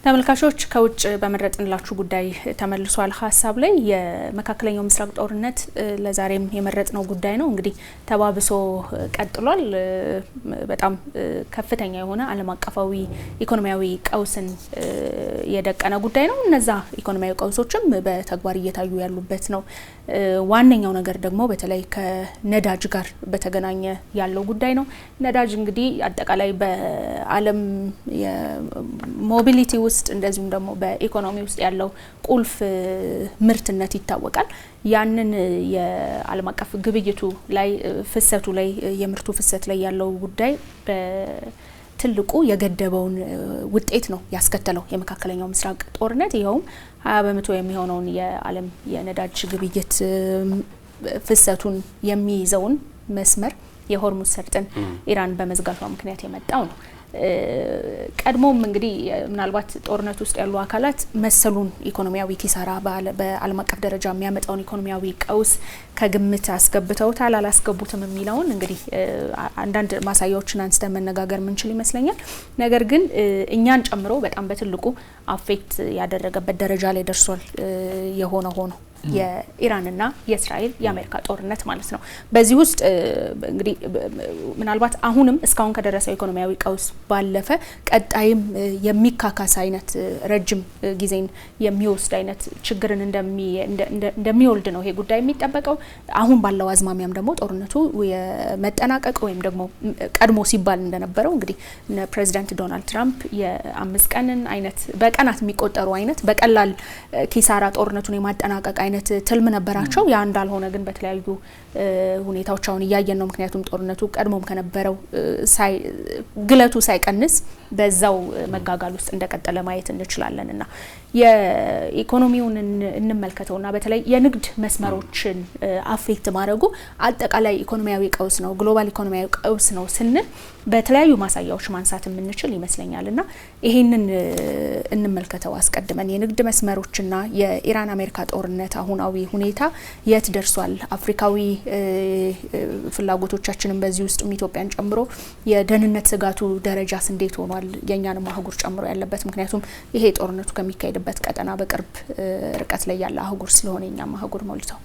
ተመልካቾች ከውጭ በመረጥንላችሁ ጉዳይ ተመልሷል። ሐሳብ ላይ የመካከለኛው ምስራቅ ጦርነት ለዛሬም የመረጥነው ጉዳይ ነው። እንግዲህ ተባብሶ ቀጥሏል። በጣም ከፍተኛ የሆነ ዓለም አቀፋዊ ኢኮኖሚያዊ ቀውስን የደቀነ ጉዳይ ነው። እነዛ ኢኮኖሚያዊ ቀውሶችም በተግባር እየታዩ ያሉበት ነው። ዋነኛው ነገር ደግሞ በተለይ ከነዳጅ ጋር በተገናኘ ያለው ጉዳይ ነው። ነዳጅ እንግዲህ አጠቃላይ በዓለም የሞቢሊቲ ውስጥ እንደዚሁም ደግሞ በኢኮኖሚ ውስጥ ያለው ቁልፍ ምርትነት ይታወቃል። ያንን የዓለም አቀፍ ግብይቱ ላይ ፍሰቱ ላይ የምርቱ ፍሰት ላይ ያለው ጉዳይ በትልቁ የገደበውን ውጤት ነው ያስከተለው የመካከለኛው ምስራቅ ጦርነት። ይኸውም 20% የሚሆነውን የዓለም የነዳጅ ግብይት ፍሰቱን የሚይዘውን መስመር የሆርሙዝ ሰርጥን ኢራን በመዝጋቷ ምክንያት የመጣው ነው። ቀድሞም እንግዲህ ምናልባት ጦርነት ውስጥ ያሉ አካላት መሰሉን ኢኮኖሚያዊ ኪሳራ በዓለም አቀፍ ደረጃ የሚያመጣውን ኢኮኖሚያዊ ቀውስ ከግምት አስገብተውታል አላስገቡትም የሚለውን እንግዲህ አንዳንድ ማሳያዎችን አንስተን መነጋገር ምንችል ይመስለኛል። ነገር ግን እኛን ጨምሮ በጣም በትልቁ አፌክት ያደረገበት ደረጃ ላይ ደርሷል የሆነ ሆኖ የኢራንና የእስራኤል የአሜሪካ ጦርነት ማለት ነው። በዚህ ውስጥ እንግዲህ ምናልባት አሁንም እስካሁን ከደረሰው ኢኮኖሚያዊ ቀውስ ባለፈ ቀጣይም የሚካካስ አይነት ረጅም ጊዜን የሚወስድ አይነት ችግርን እንደሚወልድ ነው ይሄ ጉዳይ የሚጠበቀው። አሁን ባለው አዝማሚያም ደግሞ ጦርነቱ የመጠናቀቅ ወይም ደግሞ ቀድሞ ሲባል እንደነበረው እንግዲህ ፕሬዚዳንት ዶናልድ ትራምፕ የ5 ቀንን አይነት በቀናት የሚቆጠሩ አይነት በቀላል ኪሳራ ጦርነቱን የማጠናቀቅ አይነት ትልም ነበራቸው። ያ እንዳልሆነ ግን በተለያዩ ሁኔታዎች አሁን እያየን ነው። ምክንያቱም ጦርነቱ ቀድሞም ከነበረው ግለቱ ሳይቀንስ በዛው መጋጋል ውስጥ እንደቀጠለ ማየት እንችላለንና የኢኮኖሚውን እንመልከተውና በተለይ የንግድ መስመሮችን አፌክት ማድረጉ አጠቃላይ ኢኮኖሚያዊ ቀውስ ነው፣ ግሎባል ኢኮኖሚያዊ ቀውስ ነው ስንል በተለያዩ ማሳያዎች ማንሳት የምንችል ይመስለኛልና ይሄንን እንመልከተው አስቀድመን። የንግድ መስመሮችና የኢራን አሜሪካ ጦርነት አሁናዊ ሁኔታ የት ደርሷል? አፍሪካዊ ፍላጎቶቻችንን በዚህ ውስጥ ኢትዮጵያን ጨምሮ የደህንነት ስጋቱ ደረጃስ እንዴት ሆኗል? የኛንም አህጉር ጨምሮ ያለበት ምክንያቱም ይሄ ጦርነቱ ከሚካሄድበት ቀጠና በቅርብ ርቀት ላይ ያለ አህጉር ስለሆነ የኛም አህጉር ሞልተው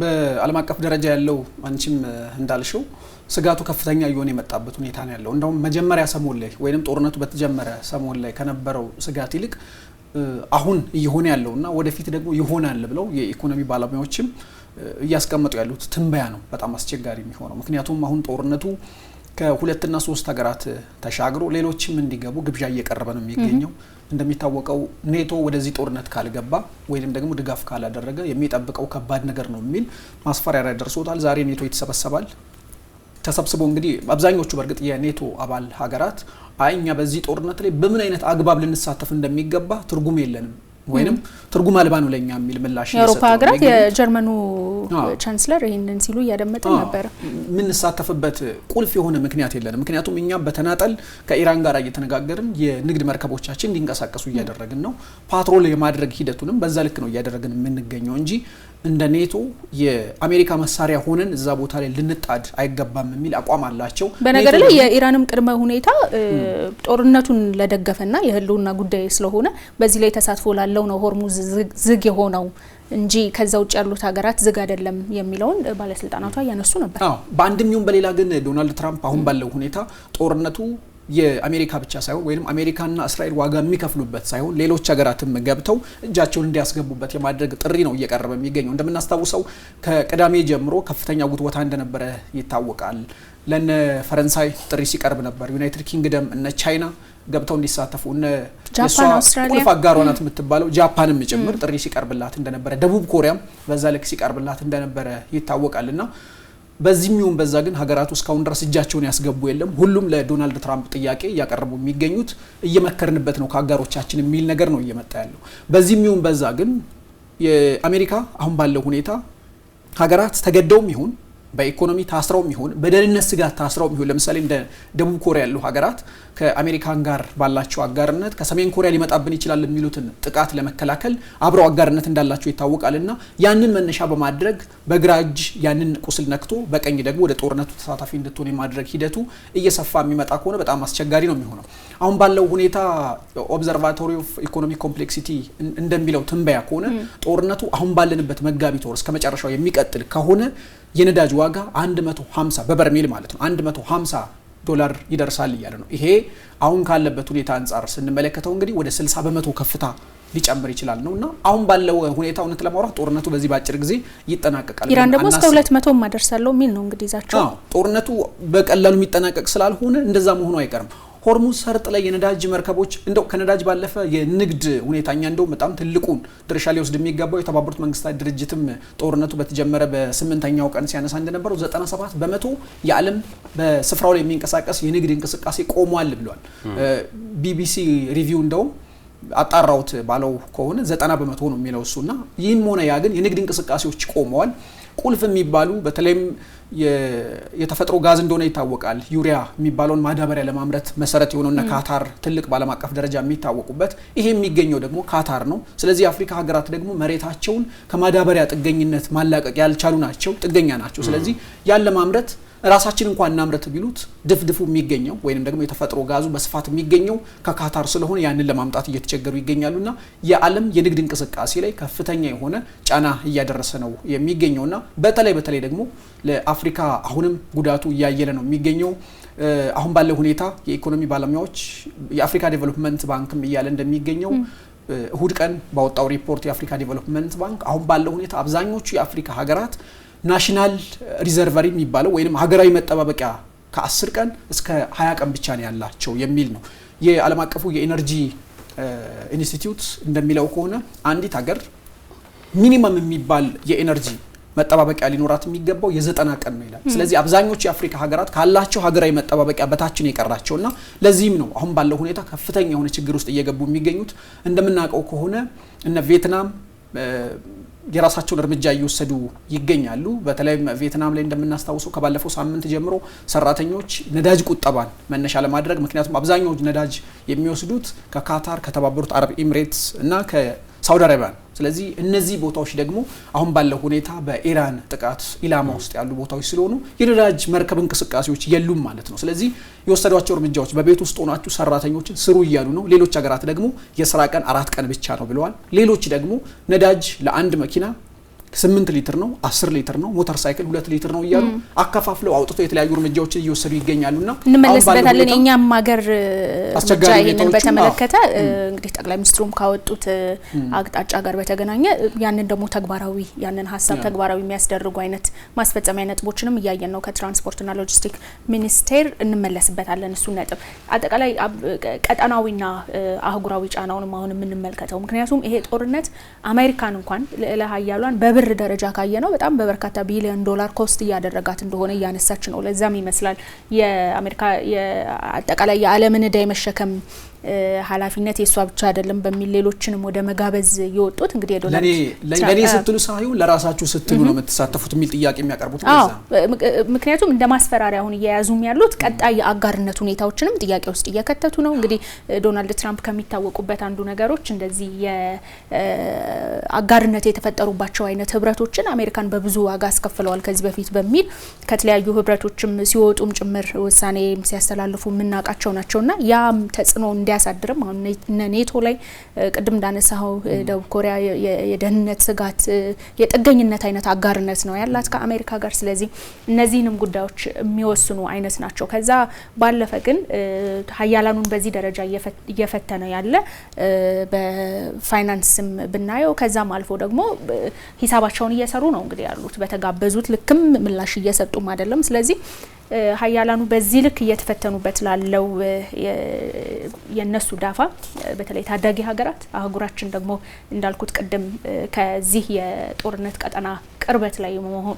በዓለም አቀፍ ደረጃ ያለው አንቺም እንዳልሽው ስጋቱ ከፍተኛ እየሆነ የመጣበት ሁኔታ ነው ያለው። እንደውም መጀመሪያ ሰሞን ላይ ወይንም ጦርነቱ በተጀመረ ሰሞን ላይ ከነበረው ስጋት ይልቅ አሁን እየሆነ ያለውና ወደፊት ደግሞ ይሆናል ብለው የኢኮኖሚ ባለሙያዎችም እያስቀመጡ ያሉት ትንበያ ነው በጣም አስቸጋሪ የሚሆነው። ምክንያቱም አሁን ጦርነቱ ከሁለትና 3 ሀገራት ተሻግሮ ሌሎችም እንዲገቡ ግብዣ እየቀረበ ነው የሚገኘው። እንደሚታወቀው ኔቶ ወደዚህ ጦርነት ካልገባ ወይንም ደግሞ ድጋፍ ካላደረገ የሚጠብቀው ከባድ ነገር ነው የሚል ማስፈራሪያ ደርሶታል። ዛሬ ኔቶ ይተሰበሰባል። ተሰብስበው እንግዲህ አብዛኞቹ በእርግጥ የኔቶ አባል ሀገራት እኛ በዚህ ጦርነት ላይ በምን አይነት አግባብ ልንሳተፍ እንደሚገባ ትርጉም የለንም ወይንም ትርጉም አልባ ነው ለኛ የሚል ምላሽ እየሰጡ የአውሮፓ ሀገራት የጀርመኑ ቻንስለር ይሄንን ሲሉ እያደመጥን ነበር። ምን እንሳተፍበት ቁልፍ የሆነ ምክንያት የለንም። ምክንያቱም እኛ በተናጠል ከኢራን ጋር እየተነጋገርን የንግድ መርከቦቻችን እንዲንቀሳቀሱ እያደረግን ነው። ፓትሮል የማድረግ ሂደቱንም በዛ ልክ ነው እያደረግን የምንገኘው እንጂ እንደ ኔቶ የአሜሪካ መሳሪያ ሆነን እዛ ቦታ ላይ ልንጣድ አይገባም የሚል አቋም አላቸው። በነገር ላይ የኢራንም ቅድመ ሁኔታ ጦርነቱን ለደገፈና የህልውና ጉዳይ ስለሆነ በዚህ ላይ ተሳትፎ ላለው ነው ሆርሙዝ ዝግ የሆነው እንጂ ከዛ ውጭ ያሉት ሀገራት ዝግ አይደለም የሚለውን ባለስልጣናቷ ያነሱ ነበር። በአንድም ይሁን በሌላ ግን ዶናልድ ትራምፕ አሁን ባለው ሁኔታ ጦርነቱ የአሜሪካ ብቻ ሳይሆን ወይንም አሜሪካና እስራኤል ዋጋ የሚከፍሉበት ሳይሆን ሌሎች ሀገራትም ገብተው እጃቸውን እንዲያስገቡበት የማድረግ ጥሪ ነው እየቀረበ የሚገኘው። እንደምናስታውሰው ከቅዳሜ ጀምሮ ከፍተኛ ጉትወታ እንደነበረ ይታወቃል። ለነ ፈረንሳይ ጥሪ ሲቀርብ ነበር። ዩናይትድ ኪንግደም እነ ቻይና ገብተው እንዲሳተፉ እነ ጃፓን፣ አውስትራሊያ ቁልፍ አጋሯ ናት የምትባለው ጃፓንም ጭምር ጥሪ ሲቀርብላት እንደነበረ፣ ደቡብ ኮሪያም በዛ ልክ ሲቀርብላት እንደነበረ ይታወቃልና በዚህም ይሁን በዛ ግን ሀገራቱ እስካሁን ድረስ እጃቸውን ያስገቡ የለም። ሁሉም ለዶናልድ ትራምፕ ጥያቄ እያቀረቡ የሚገኙት እየመከርንበት ነው ከአጋሮቻችን የሚል ነገር ነው እየመጣ ያለው። በዚህም ይሁን በዛ ግን የአሜሪካ አሁን ባለው ሁኔታ ሀገራት ተገደውም ይሁን በኢኮኖሚ ታስረው የሚሆን በደህንነት ስጋት ታስረው የሚሆን ለምሳሌ እንደ ደቡብ ኮሪያ ያሉ ሀገራት ከአሜሪካን ጋር ባላቸው አጋርነት ከሰሜን ኮሪያ ሊመጣብን ይችላል የሚሉትን ጥቃት ለመከላከል አብረው አጋርነት እንዳላቸው ይታወቃልና ያንን መነሻ በማድረግ በግራ እጅ ያንን ቁስል ነክቶ በቀኝ ደግሞ ወደ ጦርነቱ ተሳታፊ እንድትሆን የማድረግ ሂደቱ እየሰፋ የሚመጣ ከሆነ በጣም አስቸጋሪ ነው የሚሆነው። አሁን ባለው ሁኔታ ኦብዘርቫቶሪ ኦፍ ኢኮኖሚክ ኮምፕሌክሲቲ እንደሚለው ትንበያ ከሆነ ጦርነቱ አሁን ባለንበት መጋቢት ወር እስከ መጨረሻው የሚቀጥል ከሆነ የነዳጅ ዋጋ 150 በበርሜል ማለት ነው $150 ይደርሳል እያለ ነው። ይሄ አሁን ካለበት ሁኔታ አንጻር ስንመለከተው እንግዲህ ወደ 60% ከፍታ ሊጨምር ይችላል ነውና አሁን ባለው ሁኔታ እውነት ለማውራት ጦርነቱ በዚህ ባጭር ጊዜ ይጠናቀቃል። ኢራን ደግሞ እስከ 200 ማደርሳለው ሚል ነው እንግዲህ ዛቸው። ጦርነቱ በቀላሉ የሚጠናቀቅ ስላልሆነ እንደዛ መሆኑ አይቀርም። ሆርሙዝ ሰርጥ ላይ የነዳጅ መርከቦች እንደው ከነዳጅ ባለፈ የንግድ ሁኔታኛ እንደው በጣም ትልቁን ድርሻ ሊወስድ የሚገባው የተባበሩት መንግስታት ድርጅትም ጦርነቱ በተጀመረ በ8ኛው ቀን ሲያነሳ እንደነበረው 97% የዓለም በስፍራው ላይ የሚንቀሳቀስ የንግድ እንቅስቃሴ ቆሟል ብሏል። ቢቢሲ ሪቪው እንደው አጣራውት ባለው ከሆነ 90% ነው የሚለው እሱና ይህም ሆነ ያ ግን የንግድ እንቅስቃሴዎች ቆመዋል። ቁልፍ የሚባሉ በተለይም የተፈጥሮ ጋዝ እንደሆነ ይታወቃል። ዩሪያ የሚባለውን ማዳበሪያ ለማምረት መሰረት የሆነውና ካታር ትልቅ ባለም አቀፍ ደረጃ የሚታወቁበት ይሄ የሚገኘው ደግሞ ካታር ነው። ስለዚህ የአፍሪካ ሀገራት ደግሞ መሬታቸውን ከማዳበሪያ ጥገኝነት ማላቀቅ ያልቻሉ ናቸው፣ ጥገኛ ናቸው። ስለዚህ ያን ለማምረት ራሳችን እንኳን እናምረት ቢሉት ድፍድፉ የሚገኘው ወይንም ደግሞ የተፈጥሮ ጋዙ በስፋት የሚገኘው ከካታር ስለሆነ ያንን ለማምጣት እየተቸገሩ ይገኛሉና የዓለም የንግድ እንቅስቃሴ ላይ ከፍተኛ የሆነ ጫና እያደረሰ ነው የሚገኘውና በተለይ ደግሞ ለአፍሪካ አሁንም ጉዳቱ እያየለ ነው የሚገኘው። አሁን ባለው ሁኔታ የኢኮኖሚ ባለሙያዎች የአፍሪካ ዴቨሎፕመንት ባንክም እያለ እንደሚገኘው እሁድ ቀን ባወጣው ሪፖርት የአፍሪካ ዴቨሎፕመንት ባንክ አሁን ባለው ሁኔታ አብዛኞቹ የአፍሪካ ሀገራት ናሽናል ሪዘርቨሪ የሚባለው ወይንም ሀገራዊ መጠባበቂያ ከ10 ቀን እስከ 20 ቀን ብቻ ነው ያላቸው የሚል ነው። የዓለም አቀፉ የኢነርጂ ኢንስቲትዩት እንደሚለው ከሆነ አንዲት ሀገር ሚኒመም የሚባል የኢነርጂ መጠባበቂያ ሊኖራት የሚገባው የ90 ቀን ነው ይላል። ስለዚህ አብዛኞቹ የአፍሪካ ሀገራት ካላቸው ሀገራዊ መጠባበቂያ በታች ነው የቀራቸውና ለዚህም ነው አሁን ባለው ሁኔታ ከፍተኛ የሆነ ችግር ውስጥ እየገቡ የሚገኙት። እንደምናውቀው ከሆነ እነ ቪየትናም የራሳቸውን እርምጃ እየወሰዱ ይገኛሉ። በተለይም ቪየትናም ላይ እንደምናስታውሰው ከባለፈው ሳምንት ጀምሮ ሰራተኞች ነዳጅ ቁጠባን መነሻ ለማድረግ ምክንያቱም አብዛኛው ነዳጅ የሚወስዱት ከካታር፣ ከተባበሩት አረብ ኤሚሬትስ እና ከሳውዲ አረቢያ ነው። ስለዚህ እነዚህ ቦታዎች ደግሞ አሁን ባለው ሁኔታ በኢራን ጥቃት ኢላማ ውስጥ ያሉ ቦታዎች ስለሆኑ የነዳጅ መርከብ እንቅስቃሴዎች የሉም ማለት ነው። ስለዚህ የወሰዷቸው እርምጃዎች በቤት ውስጥ ሆናችሁ ሰራተኞችን ስሩ እያሉ ነው። ሌሎች ሀገራት ደግሞ የስራ ቀን 4 ቀን ብቻ ነው ብለዋል። ሌሎች ደግሞ ነዳጅ ለአንድ መኪና 8 ሊትር ነው፣ 10 ሊትር ነው፣ ሞተር ሳይክል 2 ሊትር ነው እያሉ አከፋፍለው አውጥተው የተለያዩ እርምጃዎችን እየወሰዱ ይገኛሉና እንመለስበታለን። የኛም ሀገር እርምጃ ይሄንን በተመለከተ እንግዲህ ጠቅላይ ሚኒስትሩም ካወጡት አቅጣጫ ጋር በተገናኘ ያንን ደግሞ ተግባራዊ ያንን ሀሳብ ተግባራዊ የሚያስደርጉ አይነት ማስፈጸሚያ ነጥቦችንም እያየን ነው ከትራንስፖርትና ሎጂስቲክ ሚኒስቴር። እንመለስበታለን እሱ ነጥብ። አጠቃላይ ቀጠናዊና አህጉራዊ ጫናውንም አሁን የምንመልከተው ምክንያቱም ይሄ ጦርነት አሜሪካን እንኳን ለሀያሏን ብር ደረጃ ካየ ነው በጣም በበርካታ ቢሊዮን ዶላር ኮስት እያደረጋት እንደሆነ እያነሳች ነው። ለዛም ይመስላል የአሜሪካ አጠቃላይ የዓለምን ዕዳ የመሸከም ኃላፊነት የሷ ብቻ አይደለም በሚል ሌሎችንም ወደ መጋበዝ የወጡት እንግዲህ የዶላር ለኔ ስትሉ ሳይሆን ለራሳችሁ ስትሉ ነው የምትሳተፉት የሚል ጥያቄ የሚያቀርቡት ለዛ ምክንያቱም እንደ ማስፈራሪያ አሁን እየያዙም ያሉት ቀጣይ የአጋርነት ሁኔታዎችንም ጥያቄ ውስጥ እየከተቱ ነው። እንግዲህ ዶናልድ ትራምፕ ከሚታወቁበት አንዱ ነገሮች እንደዚህ የአጋርነት የተፈጠሩባቸው አይነት ህብረቶችን አሜሪካን በብዙ ዋጋ አስከፍለዋል ከዚህ በፊት በሚል ከተለያዩ ህብረቶችም ሲወጡም ጭምር ውሳኔ ሲያስተላልፉ የምናውቃቸው ናቸውና ያም ተጽዕኖ እንዲያሳድርም አሁን ኔቶ ላይ ቅድም እንዳነሳው ደቡብ ኮሪያ የደህንነት ስጋት የጥገኝነት አይነት አጋርነት ነው ያላት ከአሜሪካ ጋር። ስለዚህ እነዚህንም ጉዳዮች የሚወስኑ አይነት ናቸው። ከዛ ባለፈ ግን ሀያላኑን በዚህ ደረጃ እየፈተነ ያለ በፋይናንስም ብናየው ከዛም አልፎ ደግሞ ሂሳባቸውን እየሰሩ ነው እንግዲህ ያሉት በተጋበዙት ልክም ምላሽ እየሰጡም አይደለም። ስለዚህ ሀያላኑ በዚህ ልክ እየተፈተኑበት ላለው የነሱ ዳፋ በተለይ ታዳጊ ሀገራት አህጉራችን ደግሞ እንዳልኩት ቅድም ከዚህ የጦርነት ቀጠና ቅርበት ላይ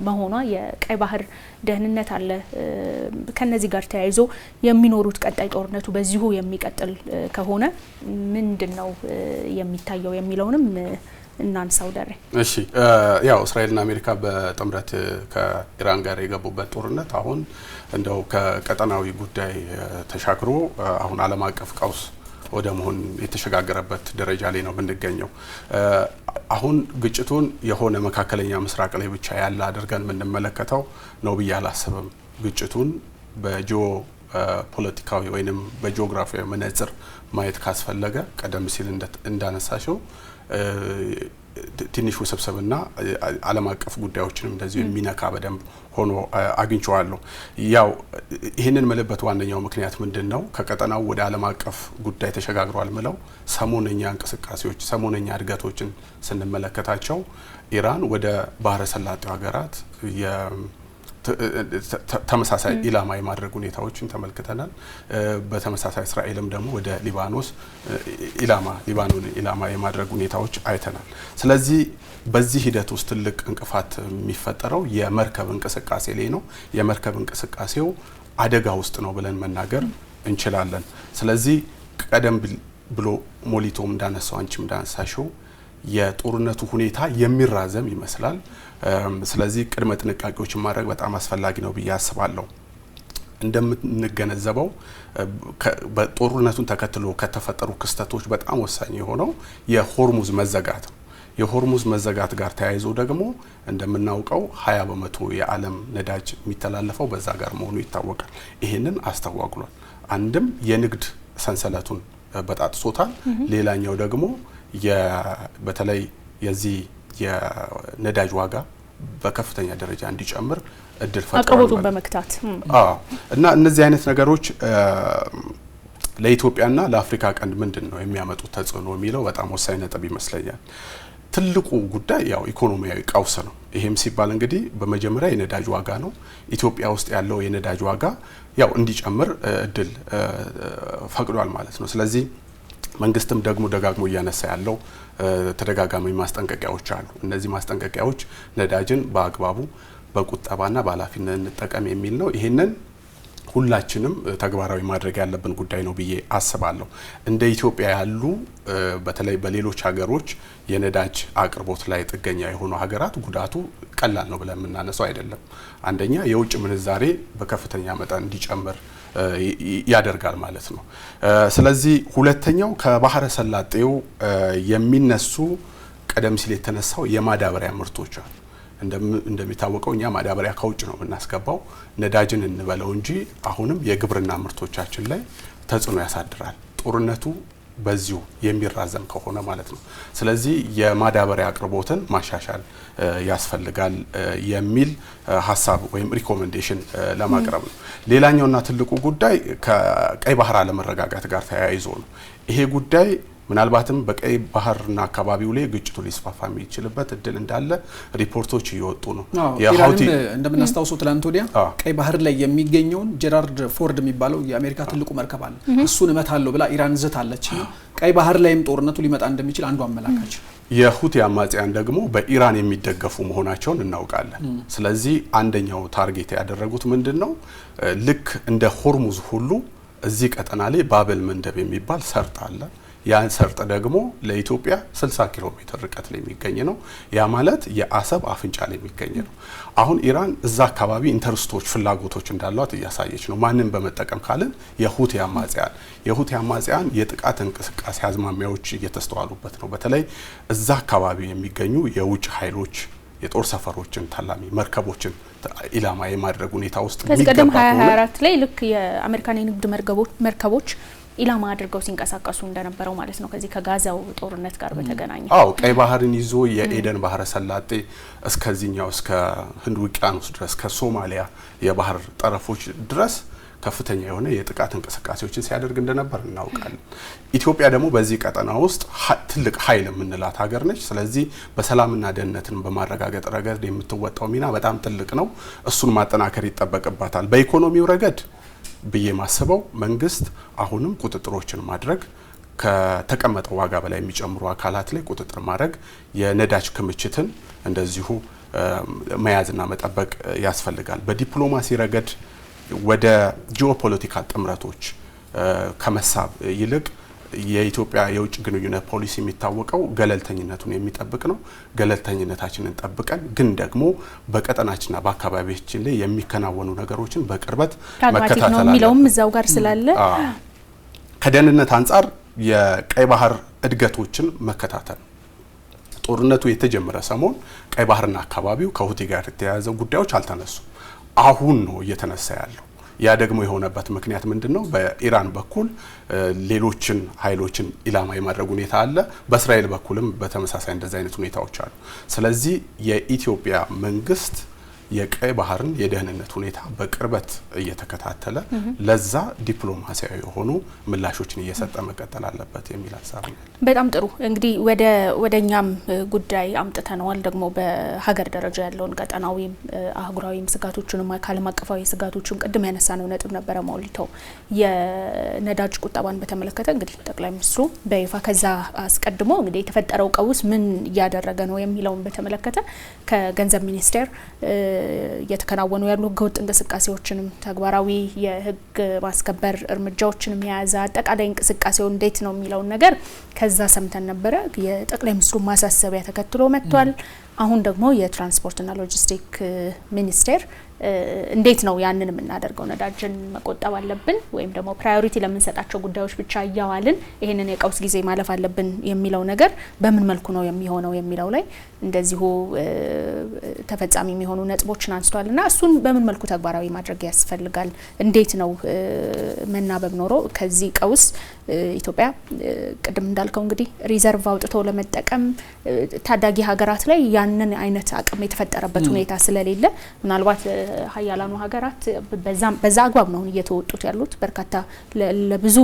መሆኗ የቀይ ባህር ደህንነት አለ። ከነዚህ ጋር ተያይዞ የሚኖሩት ቀጣይ ጦርነቱ በዚሁ የሚቀጥል ከሆነ ምንድነው የሚታየው የሚለውንም እናንሳው ደሬ። እሺ ያው እስራኤልና አሜሪካ በጥምረት ከኢራን ጋር የገቡበት ጦርነት አሁን እንደው ከቀጠናዊ ጉዳይ ተሻግሮ አሁን ዓለም አቀፍ ቀውስ ወደ መሆን የተሸጋገረበት ደረጃ ላይ ነው የምንገኘው። አሁን ግጭቱን የሆነ መካከለኛ ምስራቅ ላይ ብቻ ያለ አድርገን የምንመለከተው ነው ብዬ አላስብም። ግጭቱን በጂኦ ፖለቲካዊ ወይንም በጂኦግራፊያዊ መነጽር ማየት ካስፈለገ ቀደም ሲል እንዳነሳሽው ትንሽ ውስብስብና ዓለም አቀፍ ጉዳዮችንም እንደዚሁ የሚነካ በደንብ ሆኖ አግኝቼዋለሁ። ያው ይህንን መልበት ዋነኛው ምክንያት ምንድነው? ከቀጠናው ወደ ዓለም አቀፍ ጉዳይ ተሸጋግሯል ምለው ሰሞነኛ እንቅስቃሴዎች ሰሞነኛ እድገቶችን ስንመለከታቸው ኢራን ወደ ባህረ ሰላጤው ሀገራት ተመሳሳይ ኢላማ የማድረግ ሁኔታዎችን ተመልክተናል። በተመሳሳይ እስራኤልም ደግሞ ወደ ሊባኖስ ሊባኖን ኢላማ የማድረግ ሁኔታዎች አይተናል። ስለዚህ በዚህ ሂደት ውስጥ ትልቅ እንቅፋት የሚፈጠረው የመርከብ እንቅስቃሴ ላይ ነው። የመርከብ እንቅስቃሴው አደጋ ውስጥ ነው ብለን መናገር እንችላለን። ስለዚህ ቀደም ብሎ ሞሊቶም እንዳነሳው አንቺም እንዳነሳሽው የጦርነቱ ሁኔታ የሚራዘም ይመስላል። ስለዚህ ቅድመ ጥንቃቄዎችን ማድረግ በጣም አስፈላጊ ነው ብዬ አስባለሁ። እንደምንገነዘበው በጦርነቱን ተከትሎ ከተፈጠሩ ክስተቶች በጣም ወሳኝ የሆነው የሆርሙዝ መዘጋት ነው። የሆርሙዝ መዘጋት ጋር ተያይዞ ደግሞ እንደምናውቀው 20 በመቶ የዓለም ነዳጅ የሚተላለፈው በዛ ጋር መሆኑ ይታወቃል። ይሄንን አስተጓጉሏል። አንድም የንግድ ሰንሰለቱን በጣጥሶታል። ሌላኛው ደግሞ በተለይ የዚህ የነዳጅ ዋጋ በከፍተኛ ደረጃ እንዲጨምር እድል ፈጥሯል። አቅርቦቱን በመክታት እና እነዚህ አይነት ነገሮች ለኢትዮጵያና ለአፍሪካ ቀንድ ምንድነው የሚያመጡት ተጽዕኖ የሚለው በጣም ወሳኝ ነጥብ ይመስለኛል። ትልቁ ጉዳይ ያው ኢኮኖሚያዊ ቀውስ ነው። ይሄም ሲባል እንግዲህ በመጀመሪያ የነዳጅ ዋጋ ነው። ኢትዮጵያ ውስጥ ያለው የነዳጅ ዋጋ ያው እንዲጨምር እድል ፈቅዷል ማለት ነው። ስለዚህ መንግስትም ደግሞ ደጋግሞ እያነሳ ያለው ተደጋጋሚ ማስጠንቀቂያዎች አሉ። እነዚህ ማስጠንቀቂያዎች ነዳጅን በአግባቡ በቁጠባና በኃላፊነት እንጠቀም የሚል ነው። ይሄንን ሁላችንም ተግባራዊ ማድረግ ያለብን ጉዳይ ነው ብዬ አስባለሁ። እንደ ኢትዮጵያ ያሉ በተለይ በሌሎች ሀገሮች የነዳጅ አቅርቦት ላይ ጥገኛ የሆኑ ሀገራት ጉዳቱ ቀላል ነው ብለን የምናነሳው አይደለም። አንደኛ የውጭ ምንዛሬ በከፍተኛ መጠን እንዲጨምር ያደርጋል ማለት ነው። ስለዚህ ሁለተኛው ከባህረ ሰላጤው የሚነሱ ቀደም ሲል የተነሳው የማዳበሪያ ምርቶች አሉ። እንደሚታወቀው እኛ ማዳበሪያ ከውጭ ነው የምናስገባው። ነዳጅን እንበለው እንጂ አሁንም የግብርና ምርቶቻችን ላይ ተጽዕኖ ያሳድራል ጦርነቱ በዚሁ የሚራዘም ከሆነ ማለት ነው። ስለዚህ የማዳበሪያ አቅርቦትን ማሻሻል ያስፈልጋል የሚል ሀሳብ ወይም ሪኮሜንዴሽን ለማቅረብ ነው። ሌላኛውና ትልቁ ጉዳይ ከቀይ ባህር አለመረጋጋት ጋር ተያይዞ ነው። ይሄ ጉዳይ ምናልባትም በቀይ ባህርና አካባቢው ላይ ግጭቱ ሊስፋፋ የሚችልበት እድል እንዳለ ሪፖርቶች እየወጡ ነው። ኢራንም እንደምናስታውሰው ትላንት ወዲያ ቀይ ባህር ላይ የሚገኘውን ጄራርድ ፎርድ የሚባለው የአሜሪካ ትልቁ መርከብ አለ እሱን እመታለሁ ብላ ኢራን ዝታለች። ቀይ ባህር ላይም ጦርነቱ ሊመጣ እንደሚችል አንዱ አመላካች። የሁቲ አማጽያን ደግሞ በኢራን የሚደገፉ መሆናቸውን እናውቃለን። ስለዚህ አንደኛው ታርጌት ያደረጉት ምንድነው? ልክ እንደ ሆርሙዝ ሁሉ እዚህ ቀጠና ላይ ባብል መንደብ የሚባል ሰርጥ አለ። ያን ሰርጥ ደግሞ ለኢትዮጵያ 60 ኪሎ ሜትር ርቀት ላይ የሚገኝ ነው። ያ ማለት የአሰብ አፍንጫ ላይ የሚገኝ ነው። አሁን ኢራን እዛ አካባቢ ኢንተርስቶች ፍላጎቶች እንዳሏት እያሳየች ነው። ማንን በመጠቀም ካልን የሁቲ አማጽያን የጥቃት እንቅስቃሴ አዝማሚያዎች እየተስተዋሉበት ነው። በተለይ እዛ አካባቢ የሚገኙ የውጭ ኃይሎች የጦር ሰፈሮችን ታላሚ መርከቦችን ኢላማ የማድረግ ሁኔታ ውስጥ ከዚህ ቀደም 2024 ላይ ልክ የአሜሪካን የንግድ መርከቦች ኢላማ አድርገው ሲንቀሳቀሱ እንደነበረው ማለት ነው። ከዚህ ከጋዛው ጦርነት ጋር በተገናኘ ቀይ ባህርን ይዞ የኤደን ባህረ ሰላጤ እስከዚህኛው እስከ ህንድ ውቅያኖስ ድረስ ከሶማሊያ የባህር ጠረፎች ድረስ ከፍተኛ የሆነ የጥቃት እንቅስቃሴዎችን ሲያደርግ እንደነበር እናውቃለን። ኢትዮጵያ ደግሞ በዚህ ቀጠና ውስጥ ትልቅ ኃይል የምንላት ሀገር ነች። ስለዚህ በሰላምና ደህንነትን በማረጋገጥ ረገድ የምትወጣው ሚና በጣም ትልቅ ነው። እሱን ማጠናከር ይጠበቅባታል። በኢኮኖሚው ረገድ ብዬ ማስበው መንግስት አሁንም ቁጥጥሮችን ማድረግ ከተቀመጠው ዋጋ በላይ የሚጨምሩ አካላት ላይ ቁጥጥር ማድረግ የነዳጅ ክምችትን እንደዚሁ መያዝና መጠበቅ ያስፈልጋል። በዲፕሎማሲ ረገድ ወደ ጂኦፖለቲካል ጥምረቶች ከመሳብ ይልቅ የኢትዮጵያ የውጭ ግንኙነት ፖሊሲ የሚታወቀው ገለልተኝነቱን የሚጠብቅ ነው። ገለልተኝነታችንን ጠብቀን ግን ደግሞ በቀጠናችንና በአካባቢያችን ላይ የሚከናወኑ ነገሮችን በቅርበት መከታተል ነው የሚለውም እዛው ጋር ስላለ ከደህንነት አንጻር የቀይ ባህር እድገቶችን መከታተል። ጦርነቱ የተጀመረ ሰሞን ቀይ ባህርና አካባቢው ከሁቲ ጋር የተያያዘ ጉዳዮች አልተነሱም። አሁን ነው እየተነሳ ያለው። ያ ደግሞ የሆነበት ምክንያት ምንድነው? በኢራን በኩል ሌሎችን ኃይሎችን ኢላማ የማድረግ ሁኔታ አለ። በእስራኤል በኩልም በተመሳሳይ እንደዚህ አይነት ሁኔታዎች አሉ። ስለዚህ የኢትዮጵያ መንግስት የቀይ ባህርን የደህንነት ሁኔታ በቅርበት እየተከታተለ ለዛ ዲፕሎማሲያዊ የሆኑ ምላሾችን እየሰጠ መቀጠል አለበት የሚል ሀሳብ ነው። በጣም ጥሩ። እንግዲህ ወደኛም ጉዳይ አምጥተነዋል። ደግሞ በሀገር ደረጃ ያለውን ቀጠናዊም አህጉራዊም ስጋቶችንም ዓለም አቀፋዊ ስጋቶችም ቅድም ያነሳነው ነጥብ ነበረ ሞልተው የነዳጅ ቁጠባን በተመለከተ እንግዲህ ጠቅላይ ሚኒስትሩ በይፋ ከዛ አስቀድሞ እንግዲህ የተፈጠረው ቀውስ ምን እያደረገ ነው የሚለውን በተመለከተ ከገንዘብ ሚኒስቴር እየተከናወኑ ያሉ ህገወጥ እንቅስቃሴዎችንም ተግባራዊ የህግ ማስከበር እርምጃዎችንም የያዘ አጠቃላይ እንቅስቃሴው እንዴት ነው የሚለውን ነገር ከዛ ሰምተን ነበረ። የጠቅላይ ሚኒስትሩ ማሳሰቢያ ተከትሎ መጥቷል። አሁን ደግሞ የትራንስፖርትና ሎጂስቲክ ሚኒስቴር እንዴት ነው ያንን የምናደርገው? ነዳጅን መቆጠብ አለብን ወይም ደግሞ ፕራዮሪቲ ለምንሰጣቸው ጉዳዮች ብቻ እያዋልን ይሄንን የቀውስ ጊዜ ማለፍ አለብን የሚለው ነገር በምን መልኩ ነው የሚሆነው የሚለው ላይ እንደዚሁ ተፈጻሚ የሚሆኑ ነጥቦችን አንስቷልና እሱን በምን መልኩ ተግባራዊ ማድረግ ያስፈልጋል? እንዴት ነው መናበብ ኖሮ ከዚህ ቀውስ ኢትዮጵያ ቅድም እንዳልከው እንግዲህ ሪዘርቭ አውጥቶ ለመጠቀም ታዳጊ ሀገራት ላይ ያንን አይነት አቅም የተፈጠረበት ሁኔታ ስለሌለ ምናልባት ሀያላኑ ሀገራት በዛ አግባብ ነው እየተወጡት ያሉት። በርካታ ለብዙ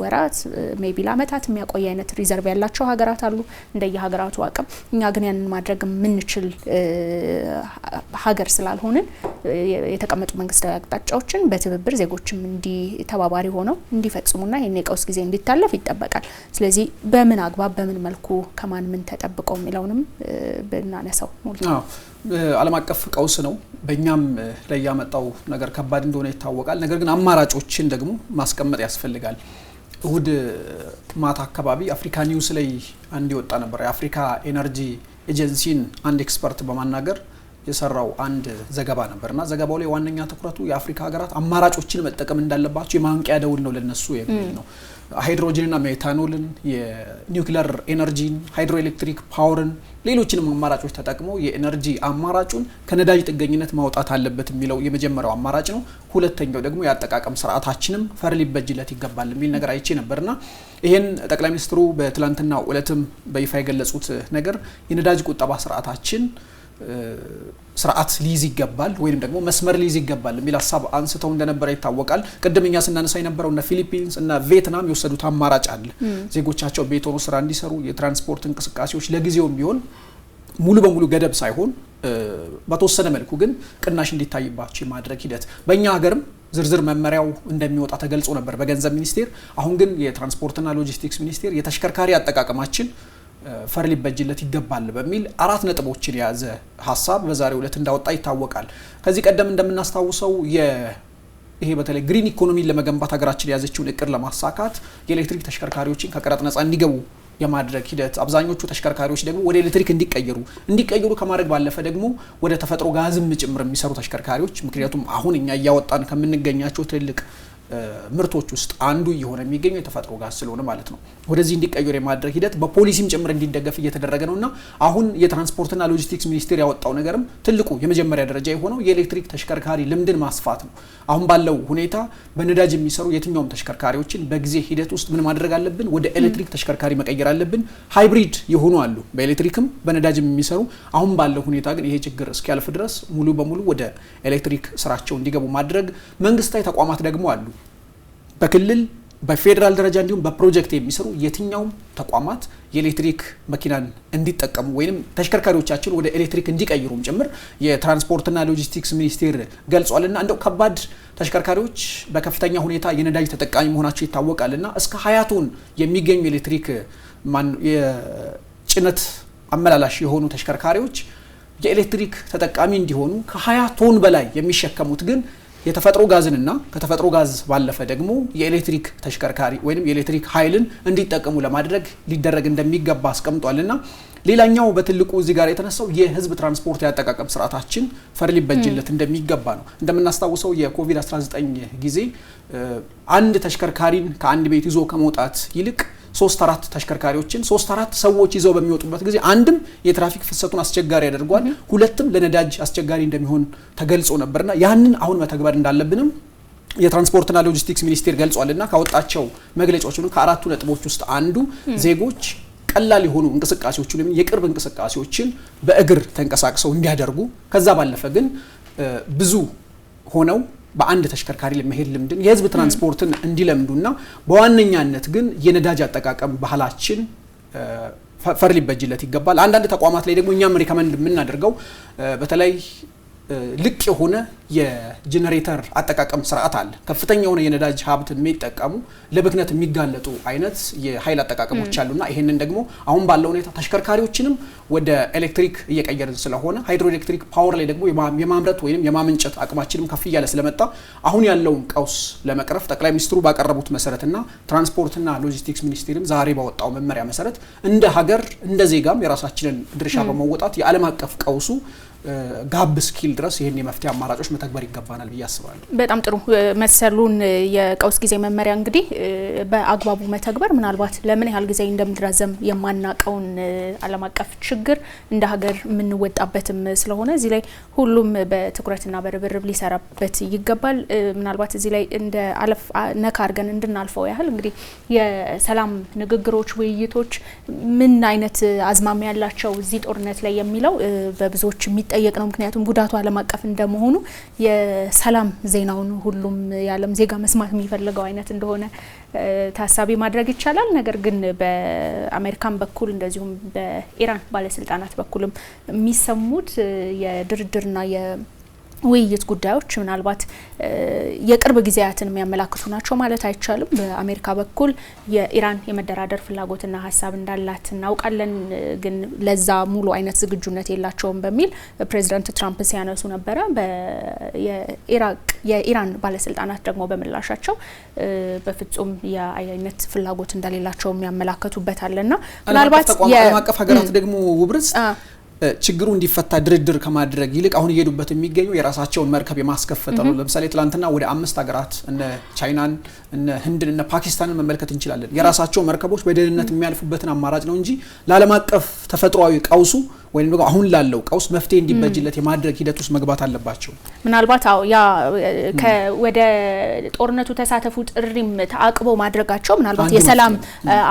ወራት ሜቢ ለአመታት የሚያቆይ አይነት ሪዘርቭ ያላቸው ሀገራት አሉ እንደየ ሀገራቱ አቅም። እኛ ግን ያንን ማድረግ የምንችል ሀገር የተቀመጡ መንግስታዊ አቅጣጫዎችን በትብብር ዜጎችም ተባባሪ ሆነው እንዲፈጽሙና ይሄን የቀውስ ጊዜ እንዲታለፍ ይጠበቃል። ስለዚህ በምን አግባብ በምን መልኩ ከማን ምን ተጠብቀው የሚለውንም ብናነሳው ዓለም አቀፍ ቀውስ ነው። በእኛም ላይ ያመጣው ነገር ከባድ እንደሆነ ይታወቃል። ነገር ግን አማራጮችን ደግሞ ማስቀመጥ ያስፈልጋል። እሁድ ማታ አካባቢ አፍሪካ ኒውስ ላይ አንድ ይወጣ ነበር። የአፍሪካ ኤነርጂ ኤጀንሲን አንድ ኤክስፐርት በማናገር የሰራው አንድ ዘገባ ነበርና ዘገባው ላይ ዋነኛ ትኩረቱ የአፍሪካ ሀገራት አማራጮችን መጠቀም እንዳለባቸው የማንቂያ ደውል ነው ለነሱ የሚል ነው። ሃይድሮጅንና ሜታኖልን፣ የኒውክሌር ኤነርጂን፣ ሃይድሮኤሌክትሪክ ፓወርን፣ ሌሎችንም አማራጮች ተጠቅሞ የኤነርጂ አማራጩን ከነዳጅ ጥገኝነት ማውጣት አለበት የሚለው የመጀመሪያው አማራጭ ነው። ሁለተኛው ደግሞ የአጠቃቀም ስርዓታችንም ፈር ሊበጅለት ይገባል የሚል ነገር አይቼ ነበርና ይሄን ጠቅላይ ሚኒስትሩ በትላንትናው ዕለትም በይፋ የገለጹት ነገር የነዳጅ ቁጠባ ስርዓታችን ስርዓት ሊይዝ ይገባል ወይም ደግሞ መስመር ሊይዝ ይገባል የሚል ሀሳብ አንስተው እንደነበረ ይታወቃል። ቅድምኛ ስናነሳ የነበረው እና ፊሊፒንስ እና ቪየትናም የወሰዱት አማራጭ አለ። ዜጎቻቸው ቤት ሆነው ስራ እንዲሰሩ የትራንስፖርት እንቅስቃሴዎች ለጊዜውም ቢሆን ሙሉ በሙሉ ገደብ ሳይሆን በተወሰነ መልኩ ግን ቅናሽ እንዲታይባቸው የማድረግ ሂደት በእኛ ሀገርም ዝርዝር መመሪያው እንደሚወጣ ተገልጾ ነበር በገንዘብ ሚኒስቴር። አሁን ግን የትራንስፖርትና ሎጂስቲክስ ሚኒስቴር የተሽከርካሪ አጠቃቀማችን ፈር ሊበጅለት ይገባል በሚል 4 ነጥቦችን የያዘ ሀሳብ በዛሬው ዕለት እንዳወጣ ይታወቃል። ከዚህ ቀደም እንደምናስታውሰው ይሄ በተለይ ግሪን ኢኮኖሚን ለመገንባት ሀገራችን የያዘችውን እቅድ ለማሳካት የኤሌክትሪክ ተሽከርካሪዎችን ከቀረጥ ነጻ እንዲገቡ የማድረግ ሂደት፣ አብዛኞቹ ተሽከርካሪዎች ደግሞ ወደ ኤሌክትሪክ እንዲቀየሩ ከማድረግ ባለፈ ደግሞ ወደ ተፈጥሮ ጋዝም ጭምር የሚሰሩ ተሽከርካሪዎች ምክንያቱም አሁን እኛ እያወጣን ከምንገኛቸው ትልቅ ምርቶች ውስጥ አንዱ እየሆነ የሚገኘው የተፈጥሮ ጋዝ ስለሆነ ማለት ነው ወደዚህ እንዲቀየሩ የማድረግ ሂደት በፖሊሲም ጭምር እንዲደገፍ እየተደረገ ነውና አሁን የትራንስፖርትና ሎጂስቲክስ ሚኒስቴር ያወጣው ነገርም ትልቁ የመጀመሪያ ደረጃ የሆነው የኤሌክትሪክ ተሽከርካሪ ልምድን ማስፋት ነው። አሁን ባለው ሁኔታ በነዳጅ የሚሰሩ የትኛውም ተሽከርካሪዎችን በጊዜ ሂደት ውስጥ ምን ማድረግ አለብን? ወደ ኤሌክትሪክ ተሽከርካሪ መቀየር አለብን። ሃይብሪድ የሆኑ አሉ በኤሌክትሪክም በነዳጅም የሚሰሩ። አሁን ባለው ሁኔታ ግን ይሄ ችግር እስኪያልፍ ድረስ ሙሉ በሙሉ ወደ ኤሌክትሪክ ስራቸው እንዲገቡ ማድረግ። መንግስታዊ ተቋማት ደግሞ አሉ በክልል በፌደራል ደረጃ እንዲሁም በፕሮጀክት የሚሰሩ የትኛውም ተቋማት የኤሌክትሪክ መኪናን እንዲጠቀሙ ወይም ተሽከርካሪዎቻችን ወደ ኤሌክትሪክ እንዲቀይሩም ጭምር የትራንስፖርትና ሎጂስቲክስ ሚኒስቴር ገልጿልና እንደው ከባድ ተሽከርካሪዎች በከፍተኛ ሁኔታ የነዳጅ ተጠቃሚ መሆናቸው ይታወቃልና እስከ 20 ቶን የሚገኙ ኤሌክትሪክ የጭነት አመላላሽ የሆኑ ተሽከርካሪዎች የኤሌክትሪክ ተጠቃሚ እንዲሆኑ ከ20 ቶን በላይ የሚሸከሙት ግን የተፈጥሮ ጋዝንና ከተፈጥሮ ጋዝ ባለፈ ደግሞ የኤሌክትሪክ ተሽከርካሪ ወይም የኤሌክትሪክ ኃይልን እንዲጠቀሙ ለማድረግ ሊደረግ እንደሚገባ አስቀምጧልና ሌላኛው በትልቁ እዚህ ጋር የተነሳው የህዝብ ትራንስፖርት ያጠቃቀም ስርዓታችን ፈር ሊበጅለት እንደሚገባ ነው። እንደምናስታውሰው የኮቪድ-19 ጊዜ አንድ ተሽከርካሪን ከአንድ ቤት ይዞ ከመውጣት ይልቅ 3-4 ተሽከርካሪዎችን 3-4 ሰዎች ይዘው በሚወጡበት ጊዜ አንድም የትራፊክ ፍሰቱን አስቸጋሪ ያደርጓል፣ ሁለትም ለነዳጅ አስቸጋሪ እንደሚሆን ተገልጾ ነበርና ያንን አሁን መተግበር እንዳለብንም የትራንስፖርትና ሎጂስቲክስ ሚኒስቴር ገልጿልና ካወጣቸው መግለጫዎች ነው ከአራቱ ነጥቦች ውስጥ አንዱ ዜጎች ቀላል የሆኑ እንቅስቃሴዎችን ወይም የቅርብ እንቅስቃሴዎችን በእግር ተንቀሳቅሰው እንዲያደርጉ ከዛ ባለፈ ግን ብዙ ሆነው በአንድ ተሽከርካሪ ለመሄድ ልምድን የህዝብ ትራንስፖርትን እንዲለምዱና በዋነኛነት ግን የነዳጅ አጠቃቀም ባህላችን ፈር ሊበጅለት ይገባል። አንዳንድ ተቋማት ላይ ደግሞ እኛም ሪከመንድ የምናደርገው በተለይ ልቅ የሆነ የጄኔሬተር አጠቃቀም ስርዓት አለ። ከፍተኛ የሆነ የነዳጅ ሀብት የሚጠቀሙ ለብክነት የሚጋለጡ አይነት የኃይል አጠቃቀሞች አሉና ይሄንን ደግሞ አሁን ባለው ሁኔታ ተሽከርካሪዎችንም ወደ ኤሌክትሪክ እየቀየርን ስለሆነ ሃይድሮ ኤሌክትሪክ ፓወር ላይ ደግሞ የማምረት ወይም የማመንጨት አቅማችንም ከፍ እያለ ስለመጣ አሁን ያለውን ቀውስ ለመቅረፍ ጠቅላይ ሚኒስትሩ ባቀረቡት መሰረትና ትራንስፖርትና ሎጂስቲክስ ሚኒስቴርም ዛሬ ባወጣው መመሪያ መሰረት እንደ ሀገር እንደ ዜጋም የራሳችንን ድርሻ በመወጣት የዓለም አቀፍ ቀውሱ ጋብ ስኪል ድረስ ይሄን የመፍትሄ አማራጮች መተግበር ይገባናል ብዬ አስባለሁ። በጣም ጥሩ። መሰሉን የቀውስ ጊዜ መመሪያ እንግዲህ በአግባቡ መተግበር ምናልባት ለምን ያህል ጊዜ እንደምድራዘም የማናቀውን ዓለም አቀፍ ችግር እንደ ሀገር የምንወጣበትም ስለሆነ እዚህ ላይ ሁሉም በትኩረትና በርብርብ ሊሰራበት ይገባል። ምናልባት እዚህ ላይ እንደ አለፍ ነካ አድርገን እንድናልፈው ያህል እንግዲህ የሰላም ንግግሮች፣ ውይይቶች ምን አይነት አዝማሚያ ያላቸው እዚህ ጦርነት ላይ የሚለው በብዙዎች የሚጠየቅ ነው። ምክንያቱም ጉዳቱ ዓለም አቀፍ እንደመሆኑ የሰላም ዜናውን ሁሉም የዓለም ዜጋ መስማት የሚፈልገው አይነት እንደሆነ ታሳቢ ማድረግ ይቻላል። ነገር ግን በአሜሪካን በኩል እንደዚሁም በኢራን ባለስልጣናት በኩልም የሚሰሙት የድርድርና ውይይት ጉዳዮች ምናልባት የቅርብ ጊዜያትን የሚያመላክቱ ናቸው ማለት አይቻልም። በአሜሪካ በኩል የኢራን የመደራደር ፍላጎትና ሀሳብ እንዳላት እናውቃለን፣ ግን ለዛ ሙሉ አይነት ዝግጁነት የላቸውም በሚል ፕሬዚዳንት ትራምፕ ሲያነሱ ነበረ። የኢራን ባለስልጣናት ደግሞ በምላሻቸው በፍጹም የአይነት ፍላጎት እንደሌላቸው የሚያመላክቱበታልና ምናልባት ዓለም አቀፍ ሀገራት ደግሞ ውብርስ ችግሩ እንዲፈታ ድርድር ከማድረግ ይልቅ አሁን እየሄዱበት የሚገኙ የራሳቸውን መርከብ የማስከፈት ነው። ለምሳሌ ትላንትና ወደ 5 ሀገራት እነ ቻይናን፣ እነ ህንድን፣ እነ ፓኪስታንን መመልከት እንችላለን። የራሳቸው መርከቦች በደህንነት የሚያልፉበትን አማራጭ ነው እንጂ ለዓለም አቀፍ ተፈጥሯዊ ቀውሱ ወይም ደግሞ አሁን ላለው ቀውስ መፍትሄ እንዲበጅለት የማድረግ ሂደት ውስጥ መግባት አለባቸው። ምናልባት ያ ወደ ጦርነቱ ተሳተፉ ጥሪም ተአቅቦ ማድረጋቸው ምናልባት የሰላም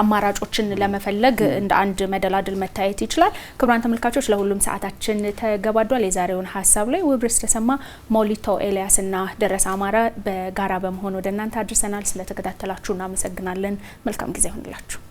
አማራጮችን ለመፈለግ እንደ አንድ መደላድል መታየት ይችላል። ክቡራን ተመልካቾች ለሁሉም ሰዓታችን ተገባዷል። የዛሬውን ሀሳብ ላይ ውብርስ ተሰማ፣ ሞሊቶ ኤልያስና ደረሰ አማረ በጋራ በመሆን ወደ እናንተ አድርሰናል። ስለተከታተላችሁ እናመሰግናለን። መልካም ጊዜ ይሁንላችሁ።